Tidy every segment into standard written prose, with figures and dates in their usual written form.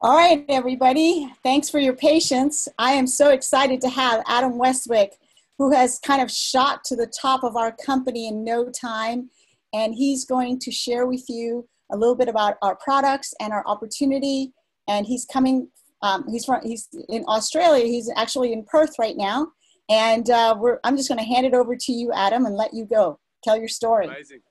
All right, everybody. Thanks for your patience. I am so excited to have Adam Westwick, who has kind of shot to the top of our company in no time. And he's going to share with you a little bit about our products and our opportunity. And he's coming, he's in Australia. He's actually in Perth right now. And I'm just going to hand it over to you, Adam, and let you go. Tell your story. Amazing.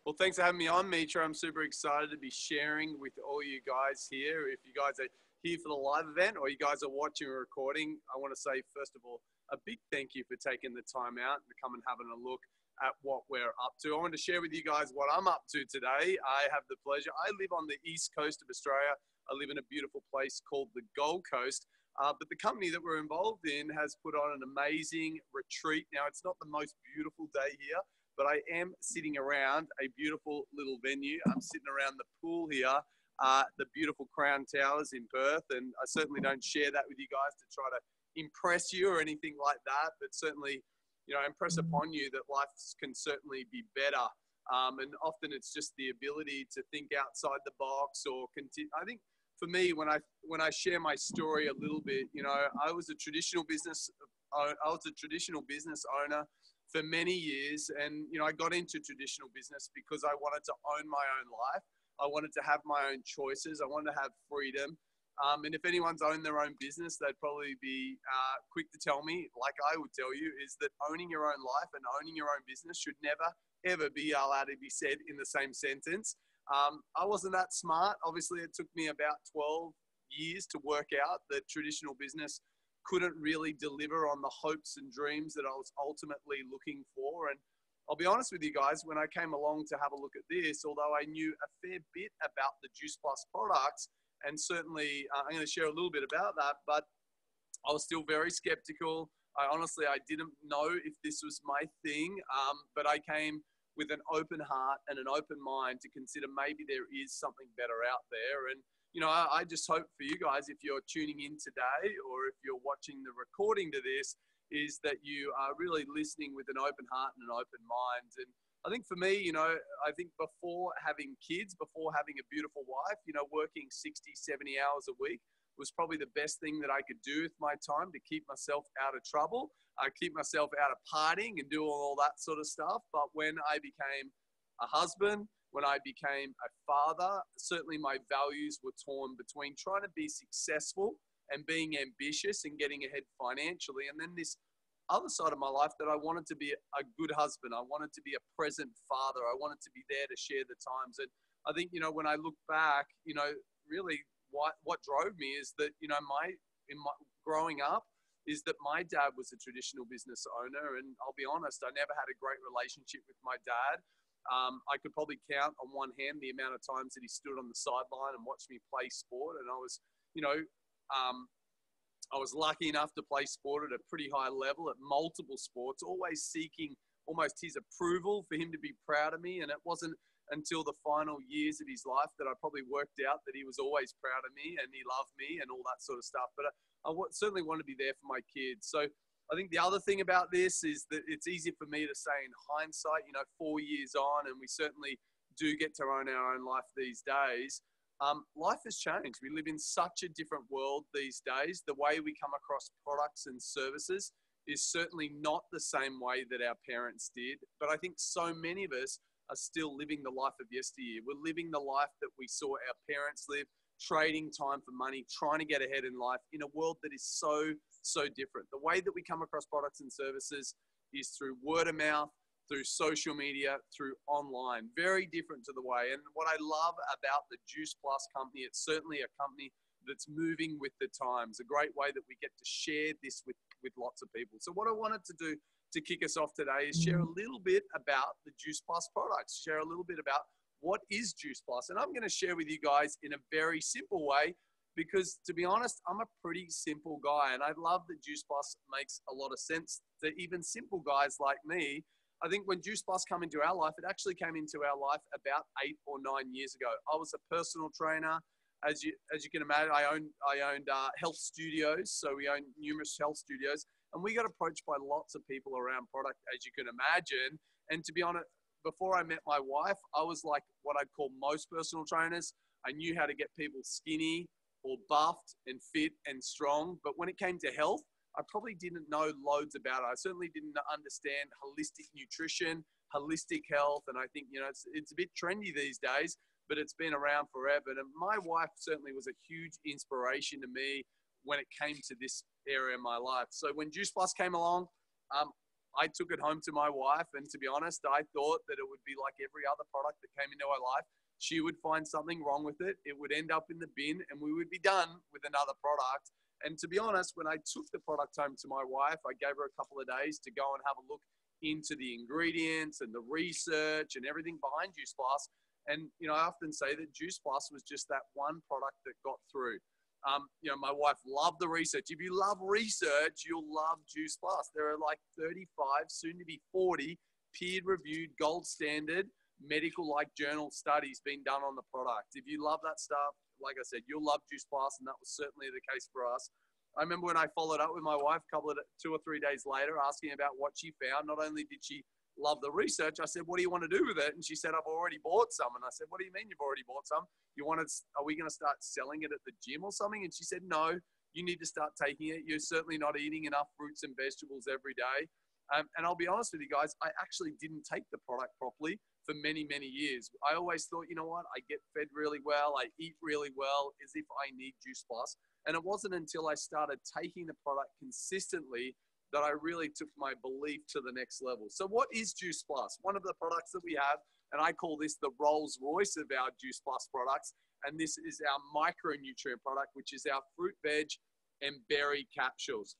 Well, thanks for having me on, Mitra. I'm super excited to be sharing with all you guys here. If you guys are here for the live event or you guys are watching or recording, I want to say, first of all, a big thank you for taking the time out to come and having a look at what we're up to. I want to share with you guys what I'm up to today. I have the pleasure. I live on the east coast of Australia. I live in a beautiful place called the Gold Coast. But the company that we're involved in has put on an amazing retreat. Now, it's not the most beautiful day here, but I am sitting around a beautiful little venue. I'm sitting around the pool here, the beautiful Crown Towers in Perth. And I certainly don't share that with you guys to try to impress you or anything like that, but certainly, impress upon you that life can certainly be better. And often it's just the ability to think outside the box or continue. I think for me, when I share my story a little bit, I was a traditional business owner for many years. And, I got into traditional business because I wanted to own my own life. I wanted to have my own choices. I wanted to have freedom. And if anyone's owned their own business, they'd probably be quick to tell me, like I would tell you, is that owning your own life and owning your own business should never, ever be allowed to be said in the same sentence. I wasn't that smart. Obviously, it took me about 12 years to work out that traditional business couldn't really deliver on the hopes and dreams that I was ultimately looking for. And I'll be honest with you guys, when I came along to have a look at this, although I knew a fair bit about the Juice Plus products, and certainly I'm going to share a little bit about that, but I was still very skeptical. I didn't know if this was my thing, but I came with an open heart and an open mind to consider maybe there is something better out there. And I just hope for you guys, if you're tuning in today or if you're watching the recording to this, is that you are really listening with an open heart and an open mind. And I think for me, I think before having kids, before having a beautiful wife, working 60, 70 hours a week was probably the best thing that I could do with my time to keep myself out of trouble, keep myself out of partying and do all that sort of stuff. But when I became a husband, when I became a father, certainly my values were torn between trying to be successful and being ambitious and getting ahead financially. And then this other side of my life that I wanted to be a good husband. I wanted to be a present father. I wanted to be there to share the times. And I think, when I look back, really what drove me is that, growing up is that my dad was a traditional business owner. And I'll be honest, I never had a great relationship with my dad. I could probably count on one hand the amount of times that he stood on the sideline and watched me play sport. And I was lucky enough to play sport at a pretty high level at multiple sports, always seeking almost his approval for him to be proud of me. And it wasn't until the final years of his life that I probably worked out that he was always proud of me and he loved me and all that sort of stuff. But I certainly want to be there for my kids. So I think the other thing about this is that it's easy for me to say in hindsight, 4 years on, and we certainly do get to own our own life these days. Life has changed. We live in such a different world these days. The way we come across products and services is certainly not the same way that our parents did. But I think so many of us are still living the life of yesteryear. We're living the life that we saw our parents live, trading time for money, trying to get ahead in life in a world that is so, so different. The way that we come across products and services is through word of mouth, through social media, through online. Very different to the way. And what I love about the Juice Plus company, it's certainly a company that's moving with the times, a great way that we get to share this with lots of people. So what I wanted to do to kick us off today is share a little bit about the Juice Plus products, share a little bit about what is Juice Plus. And I'm going to share with you guys in a very simple way, because to be honest, I'm a pretty simple guy. And I love that Juice Plus makes a lot of sense to even simple guys like me. I think when Juice Plus came into our life, it actually came into our life about 8 or 9 years ago. I was a personal trainer. As you can imagine, I owned health studios. So we owned numerous health studios. And we got approached by lots of people around product, as you can imagine. And to be honest, before I met my wife, I was like what I'd call most personal trainers. I knew how to get people skinny, or buffed and fit and strong. But when it came to health, I probably didn't know loads about it. I certainly didn't understand holistic nutrition, holistic health. And I think, it's a bit trendy these days, but it's been around forever. And my wife certainly was a huge inspiration to me when it came to this area of my life. So when Juice Plus came along, I took it home to my wife. And to be honest, I thought that it would be like every other product that came into our life. She would find something wrong with it. It would end up in the bin and we would be done with another product. And to be honest, when I took the product home to my wife, I gave her a couple of days to go and have a look into the ingredients and the research and everything behind Juice Plus. And, I often say that Juice Plus was just that one product that got through. My wife loved the research. If you love research, you'll love Juice Plus. There are like 35, soon to be 40 peer-reviewed, gold standard, medical-like journal studies being done on the product. If you love that stuff, like I said, you'll love Juice Plus, and that was certainly the case for us. I remember when I followed up with my wife 2 or 3 days later, asking about what she found. Not only did she love the research, I said, "What do you want to do with it?" And she said, "I've already bought some." And I said, "What do you mean you've already bought some? Are we going to start selling it at the gym or something?" And she said, "No, you need to start taking it. You're certainly not eating enough fruits and vegetables every day." And I'll be honest with you guys, I actually didn't take the product properly for many, many years. I always thought, you know what, I get fed really well, I eat really well, as if I need Juice Plus. And it wasn't until I started taking the product consistently that I really took my belief to the next level. So what is Juice Plus? One of the products that we have, and I call this the Rolls Royce of our Juice Plus products, and this is our micronutrient product, which is our fruit, veg, and berry capsules.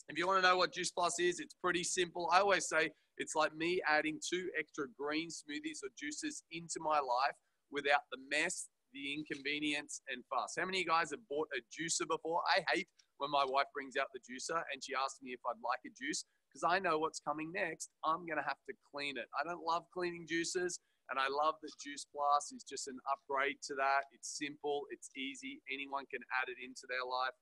If you want to know what Juice Plus is, it's pretty simple. I always say it's like me adding 2 extra green smoothies or juices into my life without the mess, the inconvenience, and fuss. How many of you guys have bought a juicer before? I hate when my wife brings out the juicer and she asks me if I'd like a juice because I know what's coming next. I'm going to have to clean it. I don't love cleaning juices, and I love that Juice Plus is just an upgrade to that. It's simple. It's easy. Anyone can add it into their life.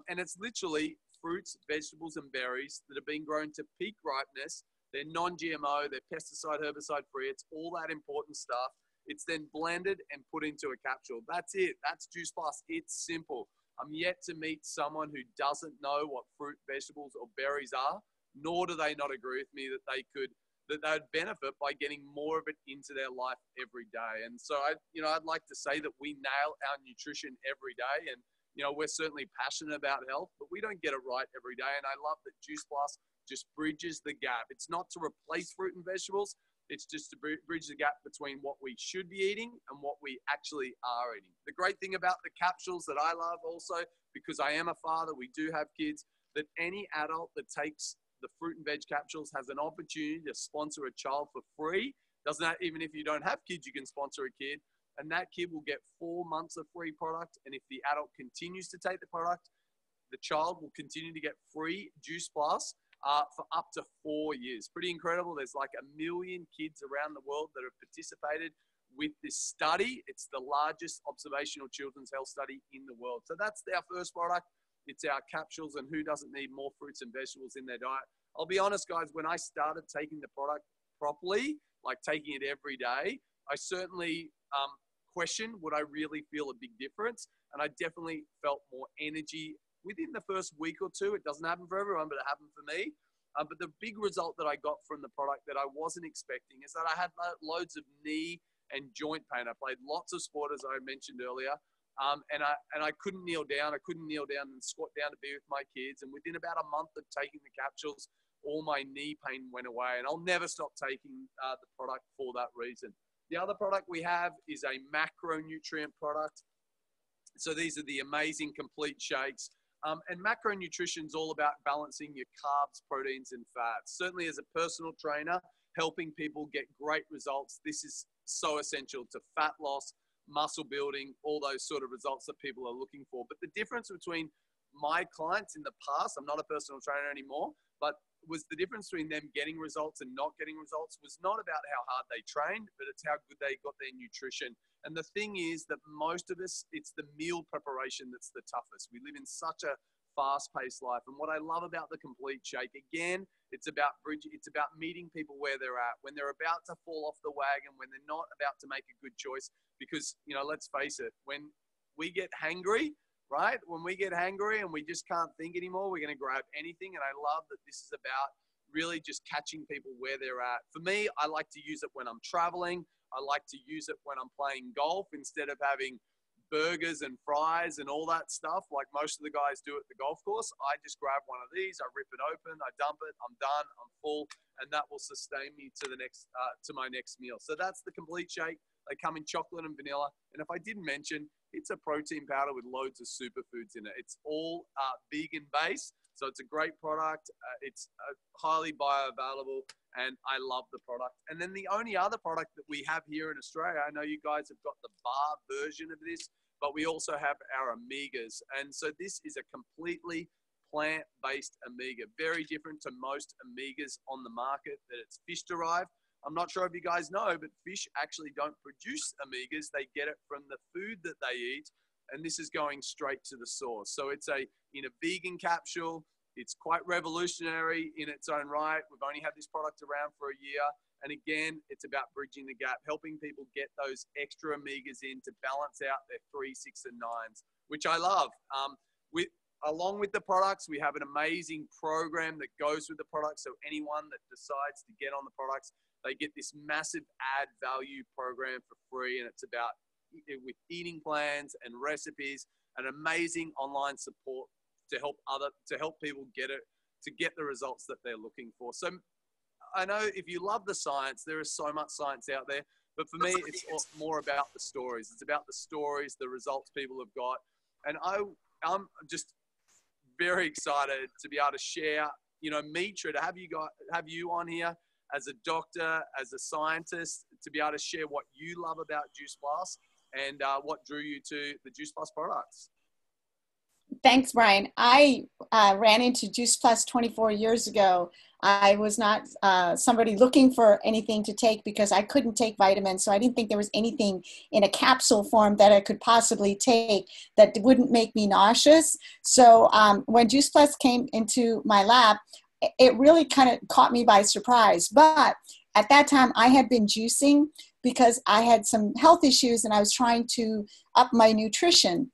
And it's literally fruits, vegetables, and berries that have been grown to peak ripeness. They're non-GMO, they're pesticide, herbicide free. It's all that important stuff. It's then blended and put into a capsule. That's it. That's Juice Plus. It's simple. I'm yet to meet someone who doesn't know what fruit, vegetables, or berries are, nor do they not agree with me that they'd benefit by getting more of it into their life every day. And so I'd like to say that we nail our nutrition every day. And we're certainly passionate about health, but we don't get it right every day. And I love that Juice Plus just bridges the gap. It's not to replace fruit and vegetables. It's just to bridge the gap between what we should be eating and what we actually are eating. The great thing about the capsules that I love also, because I am a father, we do have kids, that any adult that takes the fruit and veg capsules has an opportunity to sponsor a child for free. Even if you don't have kids, you can sponsor a kid. And that kid will get 4 months of free product. And if the adult continues to take the product, the child will continue to get free Juice Plus for up to 4 years. Pretty incredible. There's like 1 million kids around the world that have participated with this study. It's the largest observational children's health study in the world. So that's our first product. It's our capsules, and who doesn't need more fruits and vegetables in their diet? I'll be honest, guys, when I started taking the product properly, like taking it every day, I certainly questioned, would I really feel a big difference? And I definitely felt more energy within the first week or two. It doesn't happen for everyone, but it happened for me. But the big result that I got from the product that I wasn't expecting is that I had loads of knee and joint pain. I played lots of sport, as I mentioned earlier. And I couldn't kneel down. I couldn't kneel down and squat down to be with my kids. And within about a month of taking the capsules, all my knee pain went away. And I'll never stop taking the product for that reason. The other product we have is a macronutrient product. So these are the amazing complete shakes. And macronutrition is all about balancing your carbs, proteins, and fats. Certainly as a personal trainer, helping people get great results, this is so essential to fat loss, muscle building, all those sort of results that people are looking for. But the difference between my clients in the past, I'm not a personal trainer anymore, but was the difference between them getting results and not getting results was not about how hard they trained, but it's how good they got their nutrition. And the thing is that most of us, it's the meal preparation that's the toughest. We live in such a fast-paced life. And what I love about the complete shake, again, it's about meeting people where they're at, when they're about to fall off the wagon, when they're not about to make a good choice. Because, let's face it, when we get hangry, right? When we get hangry and we just can't think anymore, we're going to grab anything. And I love that this is about really just catching people where they're at. For me, I like to use it when I'm traveling. I like to use it when I'm playing golf instead of having burgers and fries and all that stuff like most of the guys do at the golf course. I just grab one of these, I rip it open, I dump it, I'm done, I'm full, and that will sustain me to the next to my next meal. So that's the complete shake. They come in chocolate and vanilla, and if I didn't mention, it's a protein powder with loads of superfoods in it. It's all vegan based, so it's a great product. It's highly bioavailable, and I love the product. And then the only other product that we have here in Australia, I know you guys have got the bar version of this, but we also have our omegas. And so this is a completely plant-based omega, very different to most omegas on the market, that it's fish-derived. I'm not sure if you guys know, but fish actually don't produce omegas. They get it from the food that they eat, and this is going straight to the source. So it's in a vegan capsule. It's quite revolutionary in its own right. We've only had this product around for a year. And again, it's about bridging the gap, helping people get those extra omegas in to balance out their 3, 6, and 9s, which I love. Along with the products, we have an amazing program that goes with the products. So anyone that decides to get on the products, they get this massive add value program for free. And it's about with eating plans and recipes, and amazing online support to help people get the results that they're looking for. So I know if you love the science, there is so much science out there, but for me, it's more about the stories. It's about the stories, the results people have got. And I'm just very excited to be able to share, Mitra, to have you on here as a doctor, as a scientist, to be able to share what you love about Juice Plus and what drew you to the Juice Plus products. Thanks, Brian. I ran into Juice Plus 24 years ago. I was not somebody looking for anything to take because I couldn't take vitamins. So I didn't think there was anything in a capsule form that I could possibly take that wouldn't make me nauseous. So when Juice Plus came into my lab, it really kind of caught me by surprise. But at that time, I had been juicing because I had some health issues and I was trying to up my nutrition.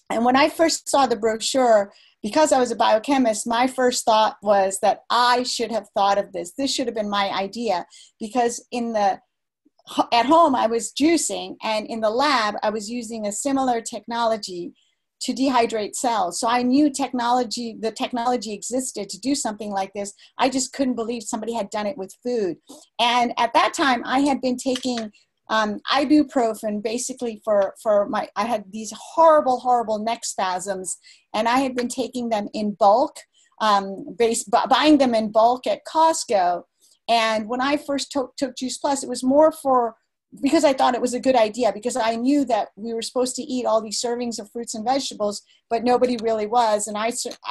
And when I first saw the brochure, because I was a biochemist, my first thought was that I should have thought of this. This should have been my idea, because at home I was juicing, and in the lab I was using a similar technology to dehydrate cells. So I knew the technology existed to do something like this. I just couldn't believe somebody had done it with food. And at that time I had been taking ibuprofen basically I had these horrible neck spasms, and I had been taking them in bulk, buying them in bulk at Costco. And when I first took Juice Plus, it was more because I thought it was a good idea, because I knew that we were supposed to eat all these servings of fruits and vegetables, but nobody really was. And I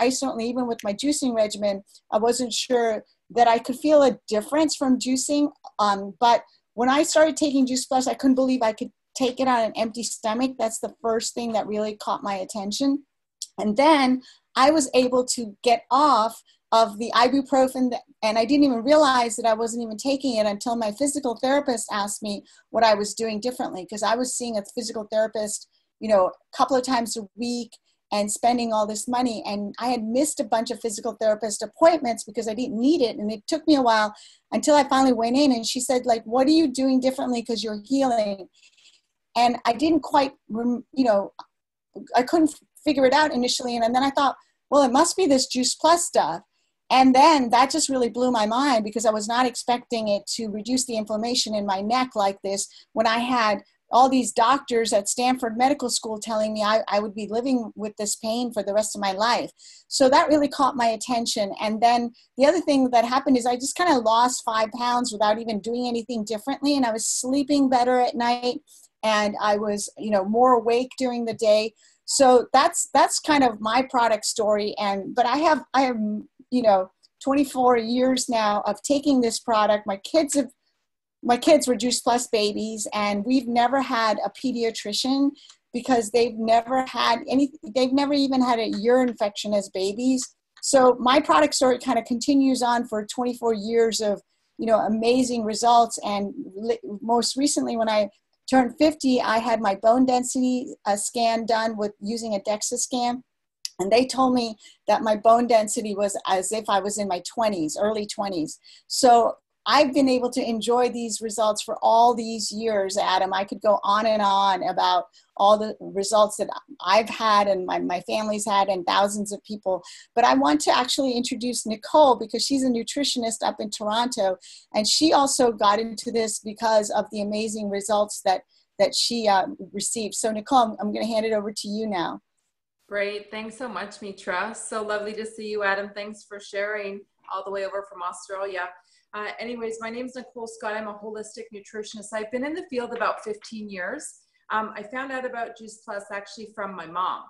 certainly, even with my juicing regimen, I wasn't sure that I could feel a difference from juicing, but when I started taking Juice Plus, I couldn't believe I could take it on an empty stomach. That's the first thing that really caught my attention. And then I was able to get off of the ibuprofen, and I didn't even realize that I wasn't even taking it until my physical therapist asked me what I was doing differently, because I was seeing a physical therapist, a couple of times a week and spending all this money. And I had missed a bunch of physical therapist appointments because I didn't need it. And it took me a while until I finally went in, and she said, like, what are you doing differently because you're healing? And I didn't quite, I couldn't figure it out initially. And then I thought, well, it must be this Juice Plus stuff. And then that just really blew my mind, because I was not expecting it to reduce the inflammation in my neck like this, when I had all these doctors at Stanford Medical School telling me I would be living with this pain for the rest of my life. So that really caught my attention. And then the other thing that happened is I just kind of lost 5 pounds without even doing anything differently. And I was sleeping better at night, and I was, more awake during the day. So that's kind of my product story. But I have 24 years now of taking this product. My kids were Juice Plus babies, and we've never had a pediatrician because they've never even had a ear infection as babies. So my product story kind of continues on for 24 years of, amazing results. And most recently, when I turned 50, I had my bone density scan done with using a DEXA scan. And they told me that my bone density was as if I was in my 20s, early 20s. So I've been able to enjoy these results for all these years, Adam. I could go on and on about all the results that I've had and my family's had and thousands of people. But I want to actually introduce Nicole because she's a nutritionist up in Toronto. And she also got into this because of the amazing results that she received. So Nicole, I'm going to hand it over to you now. Great. Thanks so much, Mitra. So lovely to see you, Adam. Thanks for sharing all the way over from Australia. Anyways, my name is Nicole Scott. I'm a holistic nutritionist. I've been in the field about 15 years. I found out about Juice Plus actually from my mom.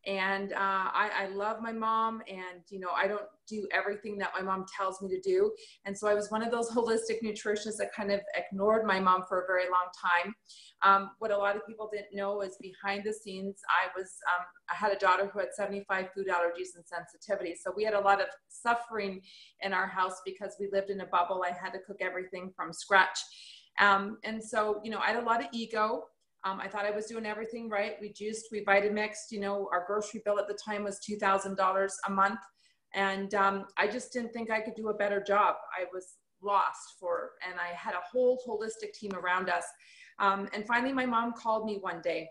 And I love my mom, and I don't do everything that my mom tells me to do. And so I was one of those holistic nutritionists that kind of ignored my mom for a very long time. What a lot of people didn't know is behind the scenes, I had a daughter who had 75 food allergies and sensitivities. So we had a lot of suffering in our house because we lived in a bubble. I had to cook everything from scratch. And so, I had a lot of ego. I thought I was doing everything right. We juiced, we Vitamixed, our grocery bill at the time was $2,000 a month. And I just didn't think I could do a better job. I was lost and I had a whole holistic team around us. And finally, my mom called me one day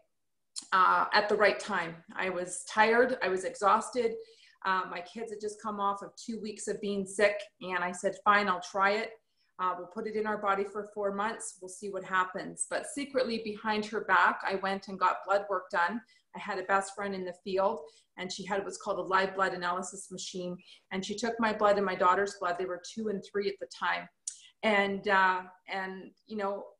at the right time. I was tired, I was exhausted. My kids had just come off of 2 weeks of being sick. And I said, fine, I'll try it. We'll put it in our body for 4 months. We'll see what happens. But secretly behind her back, I went and got blood work done. I had a best friend in the field, and she had what's called a live blood analysis machine. And she took my blood and my daughter's blood. They were 2 and 3 at the time. And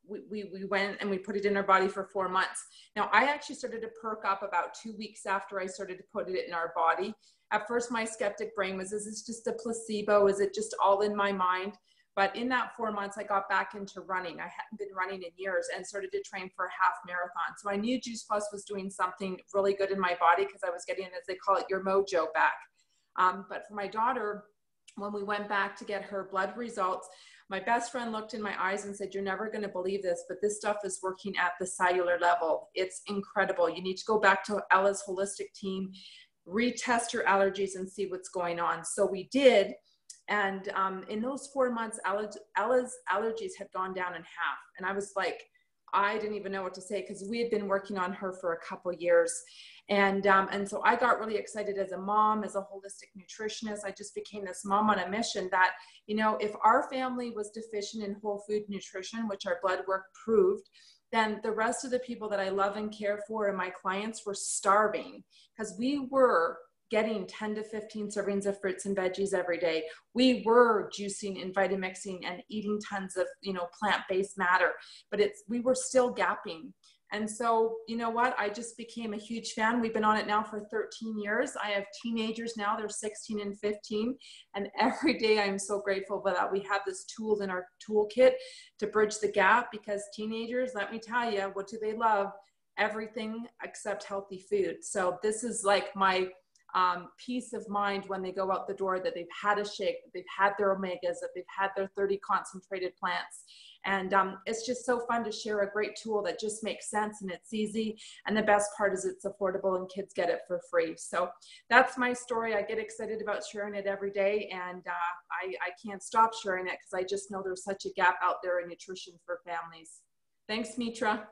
we went and we put it in our body for 4 months. Now, I actually started to perk up about 2 weeks after I started to put it in our body. At first, my skeptic brain was, is this just a placebo? Is it just all in my mind? But in that 4 months, I got back into running. I hadn't been running in years and started to train for a half marathon. So I knew Juice Plus was doing something really good in my body because I was getting, as they call it, your mojo back. But for my daughter, when we went back to get her blood results, my best friend looked in my eyes and said, you're never going to believe this, but this stuff is working at the cellular level. It's incredible. You need to go back to Ella's holistic team, retest your allergies and see what's going on. So we did. And in those 4 months, Ella's allergies had gone down in half. And I was like, I didn't even know what to say because we had been working on her for a couple years. And so I got really excited as a mom, as a holistic nutritionist. I just became this mom on a mission that, if our family was deficient in whole food nutrition, which our blood work proved, then the rest of the people that I love and care for and my clients were starving because we were getting 10 to 15 servings of fruits and veggies every day. We were juicing and Vitamixing and eating tons of, plant-based matter, but we were still gapping. And so, you know what? I just became a huge fan. We've been on it now for 13 years. I have teenagers now, they're 16 and 15. And every day I'm so grateful that we have this tool in our toolkit to bridge the gap because teenagers, let me tell you, what do they love? Everything except healthy food. So this is like my peace of mind when they go out the door that they've had a shake, that they've had their omegas, that they've had their 30 concentrated plants. And it's just so fun to share a great tool that just makes sense and it's easy. And the best part is it's affordable and kids get it for free. So that's my story. I get excited about sharing it every day. And I can't stop sharing it because I just know there's such a gap out there in nutrition for families. Thanks, Mitra.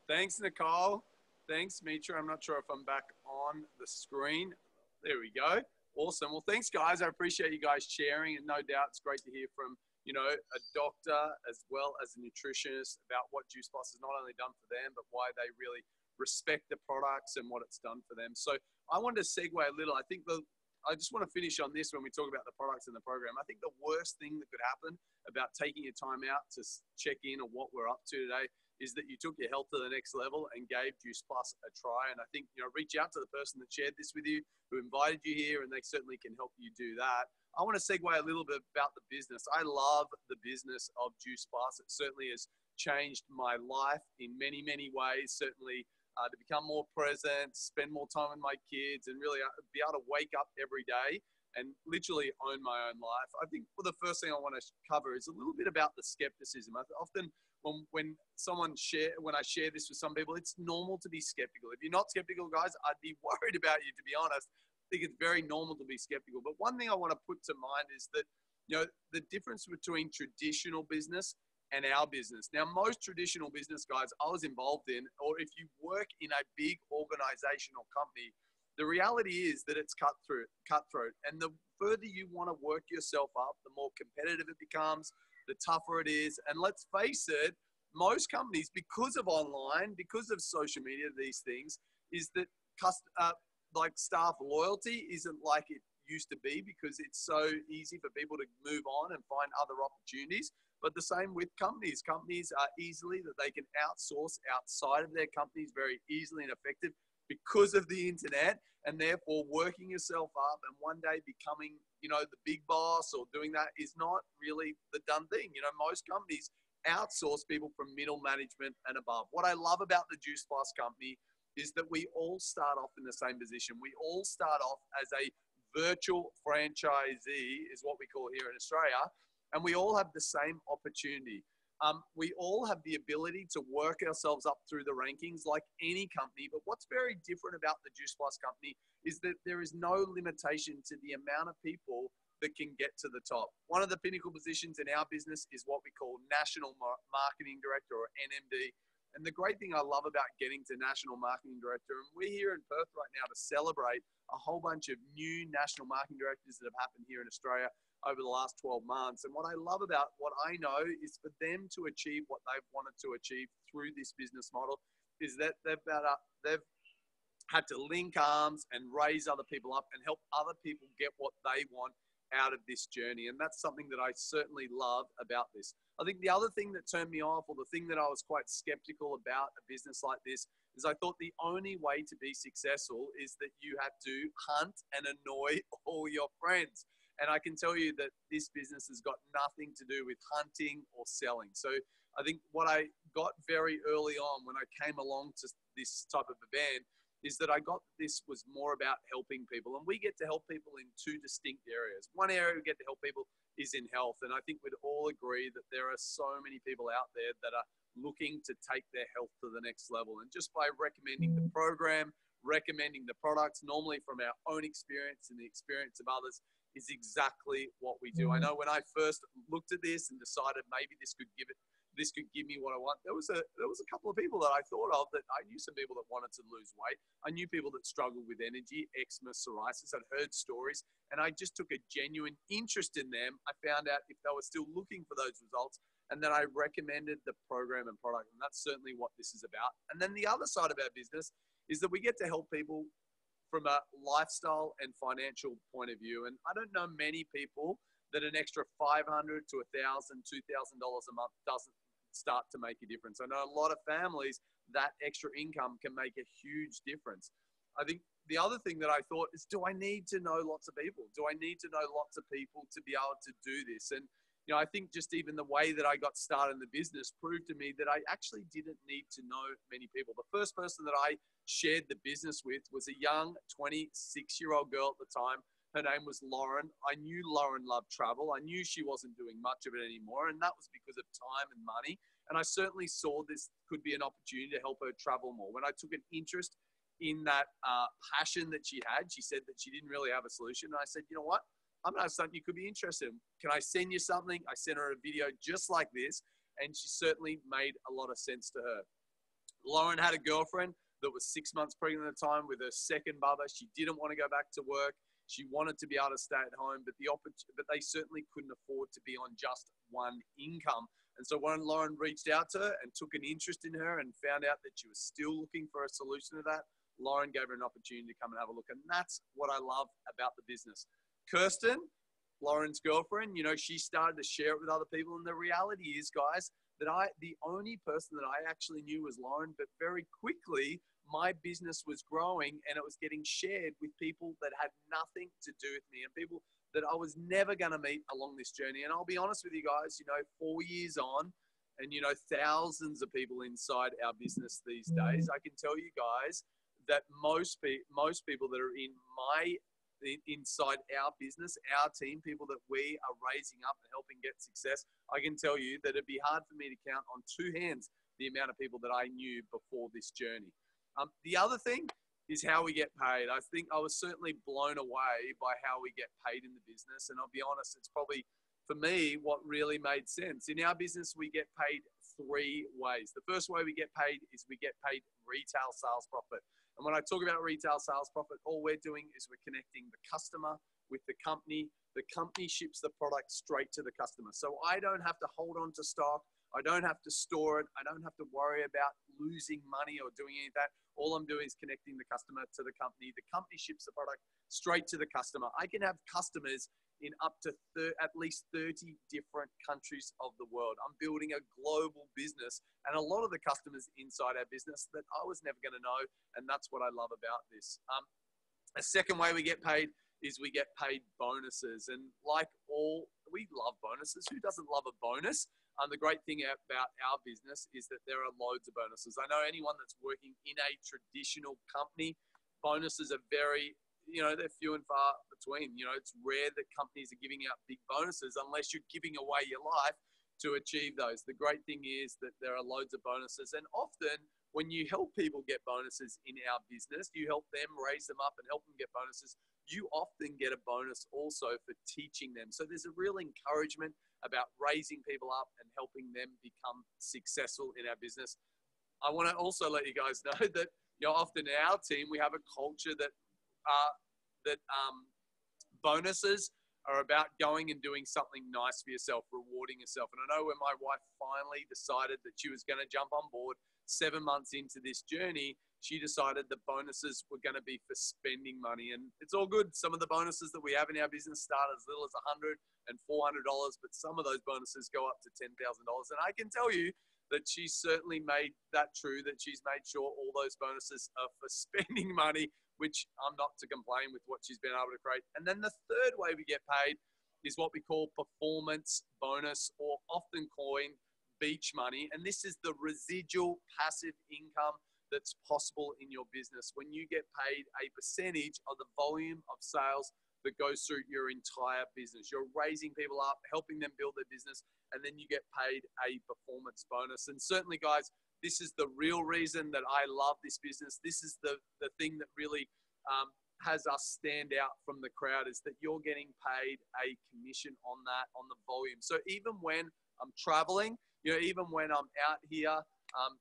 Thanks, Nicole. Thanks, Mitra. I'm not sure if I'm back on the screen. There we go. Awesome. Well, thanks, guys. I appreciate you guys sharing. And no doubt it's great to hear from, a doctor as well as a nutritionist about what Juice Plus has not only done for them, but why they really respect the products and what it's done for them. So I wanted to segue a little. I just want to finish on this when we talk about the products in the program. I think the worst thing that could happen about taking your time out to check in on what we're up to today is that you took your health to the next level and gave Juice Plus a try. And I think, reach out to the person that shared this with you, who invited you here, and they certainly can help you do that. I want to segue a little bit about the business. I love the business of Juice Plus. It certainly has changed my life in many, many ways, certainly to become more present, spend more time with my kids, and really be able to wake up every day and literally own my own life. I think the first thing I want to cover is a little bit about the skepticism. Often when when I share this with some people, it's normal to be skeptical. If you're not skeptical, guys, I'd be worried about you, to be honest. I think it's very normal to be skeptical. But one thing I want to put to mind is that, the difference between traditional business and our business. Now, most traditional business, guys, I was involved in, or if you work in a big organizational company, the reality is that it's cutthroat. And the further you want to work yourself up, the more competitive it becomes, the tougher it is. And let's face it, most companies, because of online, because of social media, these things, is that like staff loyalty isn't like it used to be, because it's so easy for people to move on and find other opportunities. But the same with companies. Companies are easily that they can outsource outside of their companies very easily and effective because of the internet, and therefore working yourself up and one day becoming, the big boss or doing that is not really the done thing. Most companies outsource people from middle management and above. What I love about the Juice Plus company is that we all start off in the same position. We all start off as a virtual franchisee, is what we call here in Australia, and we all have the same opportunity. We all have the ability to work ourselves up through the rankings like any company. But what's very different about the Juice Plus company is that there is no limitation to the amount of people that can get to the top. One of the pinnacle positions in our business is what we call National Marketing Director, or NMD. And the great thing I love about getting to National Marketing Director, and we're here in Perth right now to celebrate a whole bunch of new National Marketing Directors that have happened here in Australia over the last 12 months. And what I love about what I know is for them to achieve what they've wanted to achieve through this business model is that they've had to link arms and raise other people up and help other people get what they want out of this journey. And that's something that I certainly love about this. I think the other thing that turned me off, or the thing that I was quite skeptical about a business like this, is I thought the only way to be successful is that you have to hunt and annoy all your friends. And I can tell you that this business has got nothing to do with hunting or selling. So I think what I got very early on when I came along to this type of event is that I got this was more about helping people. And we get to help people in two distinct areas. One area we get to help people is in health. And I think we'd all agree that there are so many people out there that are looking to take their health to the next level. And just by recommending the program, recommending the products, normally from our own experience and the experience of others, is exactly what we do. I know when I first looked at this and decided maybe this could give me what I want, there was a couple of people that I thought of, that I knew some people that wanted to lose weight. I knew people that struggled with energy, eczema, psoriasis. I'd heard stories, and I just took a genuine interest in them. I found out if they were still looking for those results, and then I recommended the program and product. And that's certainly what this is about. And then the other side of our business is that we get to help people from a lifestyle and financial point of view. And I don't know many people that an extra $500 to $1,000, $2,000 a month doesn't start to make a difference. I know a lot of families, that extra income can make a huge difference. I think the other thing that I thought is, do I need to know lots of people? Do I need to know lots of people to be able to do this? And I think just even the way that I got started in the business proved to me that I actually didn't need to know many people. The first person that I shared the business with was a young 26-year-old girl at the time. Her name was Lauren. I knew Lauren loved travel. I knew she wasn't doing much of it anymore, and that was because of time and money. And I certainly saw this could be an opportunity to help her travel more. When I took an interest in that passion that she had, she said that she didn't really have a solution. And I said, you know what? I'm going to have something you could be interested in. Can I send you something? I sent her a video just like this, and she certainly made a lot of sense to her. Lauren had a girlfriend that was 6 months pregnant at the time with her second brother. She didn't want to go back to work. She wanted to be able to stay at home, but they certainly couldn't afford to be on just one income. And so when Lauren reached out to her and took an interest in her and found out that she was still looking for a solution to that, Lauren gave her an opportunity to come and have a look. And that's what I love about the business. Kirsten, Lauren's girlfriend, she started to share it with other people. And the reality is, guys, that the only person that I actually knew was Lauren, but very quickly my business was growing and it was getting shared with people that had nothing to do with me and people that I was never going to meet along this journey. And I'll be honest with you guys, 4 years on and, thousands of people inside our business these days, I can tell you guys that most people that are in my inside our business, our team, people that we are raising up and helping get success, I can tell you that it'd be hard for me to count on two hands the amount of people that I knew before this journey. The other thing is how we get paid. I think I was certainly blown away by how we get paid in the business. And I'll be honest, it's probably, for me, what really made sense. In our business, we get paid three ways. The first way we get paid is we get paid retail sales profit. And when I talk about retail sales profit, all we're doing is we're connecting the customer with the company. The company ships the product straight to the customer. So I don't have to hold on to stock. I don't have to store it. I don't have to worry about losing money or doing any of that. All I'm doing is connecting the customer to the company. The company ships the product straight to the customer. I can have customers in up to at least 30 different countries of the world. I'm building a global business, and a lot of the customers inside our business that I was never going to know, and that's what I love about this. A second way we get paid is we get paid bonuses, and like all, we love bonuses. Who doesn't love a bonus? The great thing about our business is that there are loads of bonuses. I know anyone that's working in a traditional company, bonuses are very, they're few and far between. It's rare that companies are giving out big bonuses unless you're giving away your life to achieve those. The great thing is that there are loads of bonuses, and often when you help people get bonuses in our business, you help them raise them up and help them get bonuses. You often get a bonus also for teaching them. So there's a real encouragement about raising people up and helping them become successful in our business. I want to also let you guys know that often in our team we have a culture that bonuses are about going and doing something nice for yourself, rewarding yourself. And I know when my wife finally decided that she was going to jump on board 7 months into this journey, she decided the bonuses were going to be for spending money. And it's all good. Some of the bonuses that we have in our business start as little as $100 and $400, but some of those bonuses go up to $10,000. And I can tell you that she's certainly made that true, that she's made sure all those bonuses are for spending money, which I'm not to complain with what she's been able to create. And then the third way we get paid is what we call performance bonus, or often coined beach money. And this is the residual passive income that's possible in your business when you get paid a percentage of the volume of sales that goes through your entire business. You're raising people up, helping them build their business, and then you get paid a performance bonus. And certainly, guys, this is the real reason that I love this business. This is the thing that really has us stand out from the crowd, is that you're getting paid a commission on that, on the volume. So even when I'm traveling, even when I'm out here,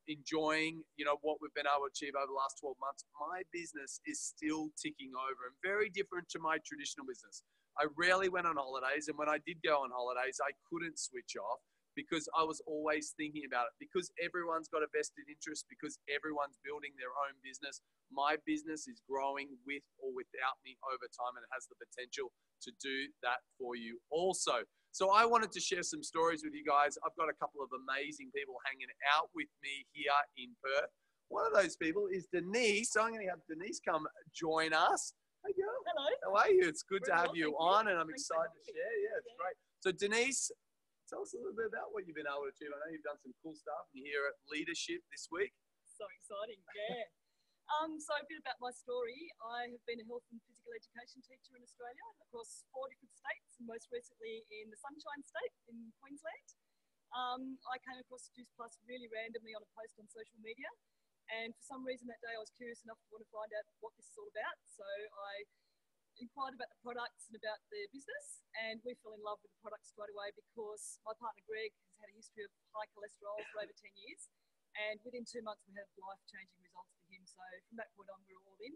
enjoying, what we've been able to achieve over the last 12 months, my business is still ticking over, and very different to my traditional business. I rarely went on holidays, and when I did go on holidays, I couldn't switch off because I was always thinking about it, because everyone's got a vested interest, because everyone's building their own business. My business is growing with or without me over time, and it has the potential to do that for you also. So I wanted to share some stories with you guys. I've got a couple of amazing people hanging out with me here in Perth. One of those people is Denise. So I'm going to have Denise come join us. Hey, girl. Hello. How are you? It's good to have you on, and I'm Thanks excited to share. Yeah, it's great. So Denise, tell us a little bit about what you've been able to achieve. I know you've done some cool stuff. You're here at Leadership this week. So exciting, yeah. So a bit about my story. I have been a health and physical education teacher in Australia across 4 different states, and most recently in the Sunshine State in Queensland. I came across Juice Plus really randomly on a post on social media, and for some reason that day I was curious enough to want to find out what this is all about. So I inquired about the products and about the business, and we fell in love with the products straight away because my partner Greg has had a history of high cholesterol for over 10 years. And within 2 months, we had life-changing results for him. So from that point on, we were all in.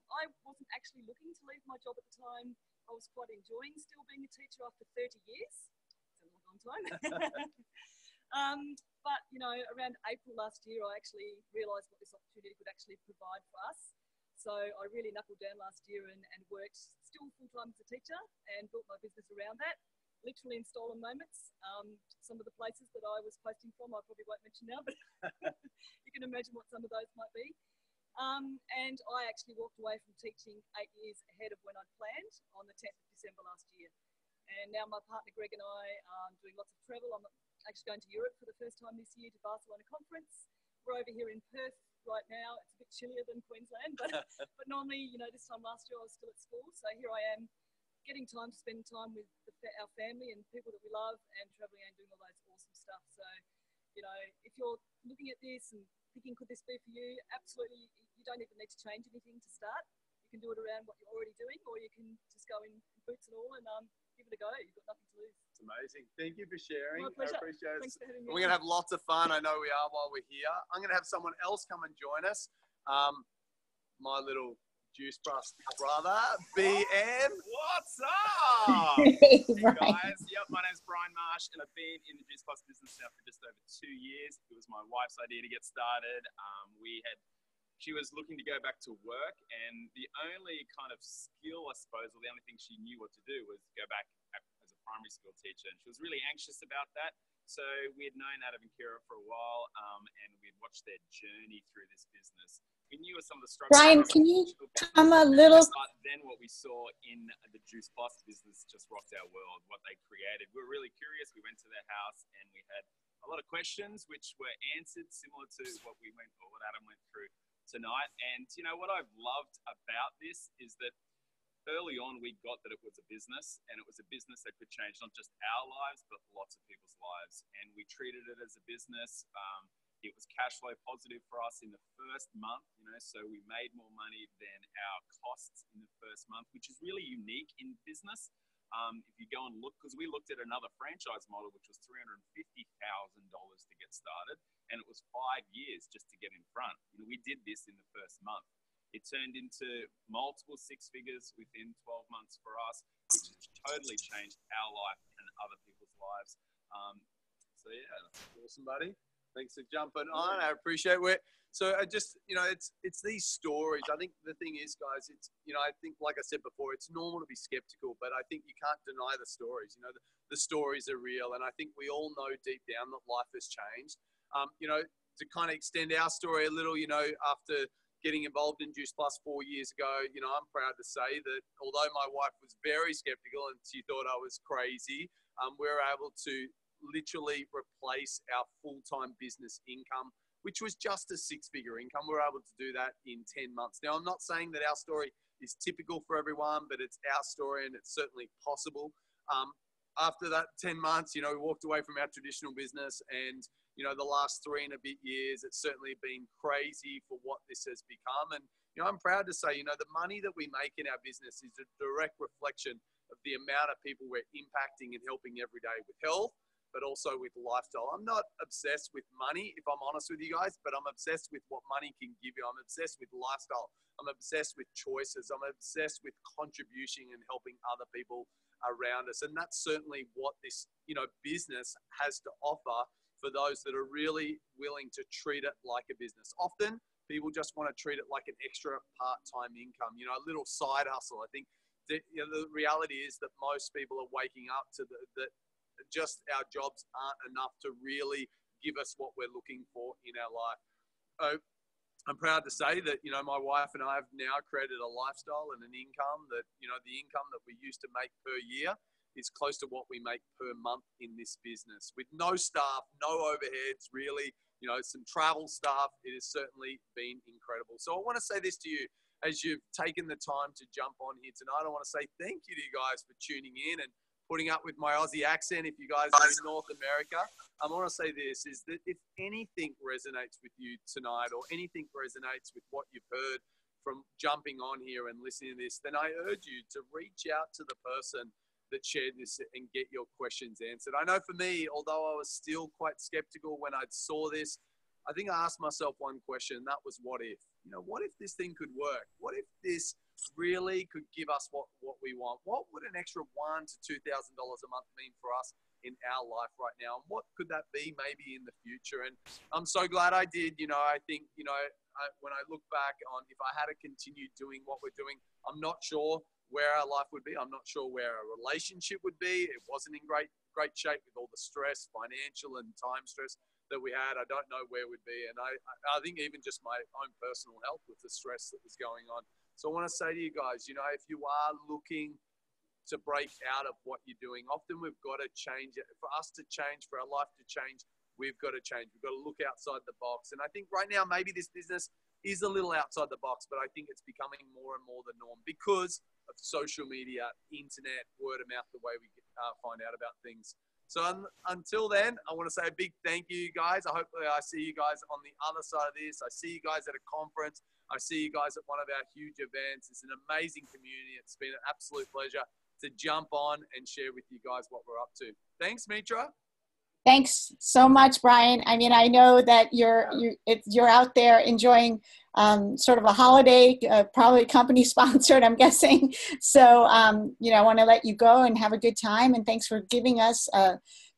I wasn't actually looking to leave my job at the time. I was quite enjoying still being a teacher after 30 years. It's a long time. But, around April last year, I actually realised what this opportunity could actually provide for us. So I really knuckled down last year and worked still full-time as a teacher and built my business around that. Literally in stolen moments. Some of the places that I was posting from, I probably won't mention now, but you can imagine what some of those might be. And I actually walked away from teaching 8 years ahead of when I'd planned on the 10th of December last year. And now my partner Greg and I are doing lots of travel. I'm actually going to Europe for the first time this year to Barcelona conference. We're over here in Perth right now. It's a bit chillier than Queensland, but normally, you know, this time last year I was still at school. So here I am getting time to spend time with our family and people that we love and traveling and doing all those awesome stuff. So, you know, if you're looking at this and thinking, could this be for you? Absolutely. You don't even need to change anything to start. You can do it around what you're already doing, or you can just go in boots and all and give it a go. You've got nothing to lose. It's amazing. Thank you for sharing. My pleasure. I appreciate it. Thanks for having me. We're going to have lots of fun. I know we are while we're here. I'm going to have someone else come and join us. My little juice bust brother, BM. What's up? Hey Right. guys. Yep, my name's Brian Marsh, and I've been in the juice bust business now for just over 2 years. It was my wife's idea to get started. She was looking to go back to work, and the only kind of skill, I suppose, or the only thing she knew what to do was go back as a primary school teacher. And she was really anxious about that. So we had known Adam and Kira for a while, and we'd watched their journey through this business. We knew some of the struggles. Brian, can you come a little? But then what we saw in the Juice Bust business just rocked our world, what they created. We were really curious. We went to their house, and we had a lot of questions, which were answered similar to what Adam went through tonight. And you know what I've loved about this is that early on we got that it was a business, and it was a business that could change not just our lives but lots of people's lives, and we treated it as a business. It was cash flow positive for us in the first month, you know, so we made more money than our costs in the first month, which is really unique in business. If you go and look, because we looked at another franchise model, which was $350,000 to get started, and it was 5 years just to get in front. You know, we did this in the first month. It turned into multiple six figures within 12 months for us, which has totally changed our life and other people's lives. So yeah, awesome, buddy. Thanks for jumping on. I appreciate it. So I just, you know, it's these stories. I think the thing is, guys, it's, you know, I think, like I said before, it's normal to be skeptical, but I think you can't deny the stories. You know, the stories are real. And I think we all know deep down that life has changed. You know, to kind of extend our story a little, you know, after getting involved in Juice Plus 4 years ago, you know, I'm proud to say that although my wife was very skeptical and she thought I was crazy, we were able to literally replace our full-time business income, which was just a six-figure income. We were able to do that in 10 months. Now, I'm not saying that our story is typical for everyone, but it's our story and it's certainly possible. After that 10 months, you know, we walked away from our traditional business, and, you know, the last 3 and a bit years, it's certainly been crazy for what this has become. And, you know, I'm proud to say, you know, the money that we make in our business is a direct reflection of the amount of people we're impacting and helping every day with health, but also with lifestyle. I'm not obsessed with money, if I'm honest with you guys, but I'm obsessed with what money can give you. I'm obsessed with lifestyle. I'm obsessed with choices. I'm obsessed with contribution and helping other people around us. And that's certainly what this, you know, business has to offer for those that are really willing to treat it like a business. Often people just want to treat it like an extra part-time income, you know, a little side hustle. I think that, you know, the reality is that most people are waking up to that just our jobs aren't enough to really give us what we're looking for in our life. So I'm proud to say that, you know, my wife and I have now created a lifestyle and an income that, you know, the income that we used to make per year is close to what we make per month in this business, with no staff, no overheads, really, you know, some travel stuff. It has certainly been incredible. So I want to say this to you as you've taken the time to jump on here tonight. I want to say thank you to you guys for tuning in and putting up with my Aussie accent. If you guys are in North America, I want to say this, is that if anything resonates with you tonight, or anything resonates with what you've heard from jumping on here and listening to this, then I urge you to reach out to the person that shared this and get your questions answered. I know for me, although I was still quite skeptical when I saw this, I think I asked myself one question, and that was, what if? You know, what if this thing could work? What if this really could give us what we want? What would an extra $1,000 to $2,000 a month mean for us in our life right now? And what could that be maybe in the future? And I'm so glad I did. You know, I think, you know, when I look back on, if I had to continue doing what we're doing, I'm not sure where our life would be. I'm not sure where our relationship would be. It wasn't in great shape with all the stress, financial and time stress that we had. I don't know where we'd be. And I think even just my own personal health with the stress that was going on. So I want to say to you guys, you know, if you are looking to break out of what you're doing, often we've got to change it. For us to change, for our life to change, we've got to change. We've got to look outside the box. And I think right now, maybe this business is a little outside the box, but I think it's becoming more and more the norm because of social media, internet, word of mouth, the way we find out about things. So until then, I want to say a big thank you, guys. Hopefully I see you guys on the other side of this. I see you guys at a conference. I see you guys at one of our huge events. It's an amazing community. It's been an absolute pleasure to jump on and share with you guys what we're up to. Thanks, Mitra. Thanks so much, Brian. I mean, I know that you're out there enjoying sort of a holiday, probably company sponsored, I'm guessing. So, you know, I want to let you go and have a good time. And thanks for giving us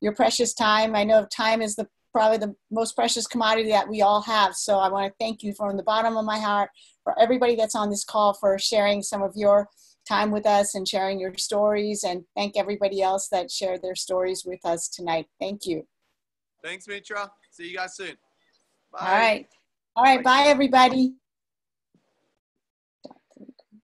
your precious time. I know time is probably the most precious commodity that we all have. So I want to thank you from the bottom of my heart for everybody that's on this call for sharing some of your time with us and sharing your stories, and thank everybody else that shared their stories with us tonight. Thank you. Thanks, Mitra. See you guys soon. Bye. All right. Bye, everybody.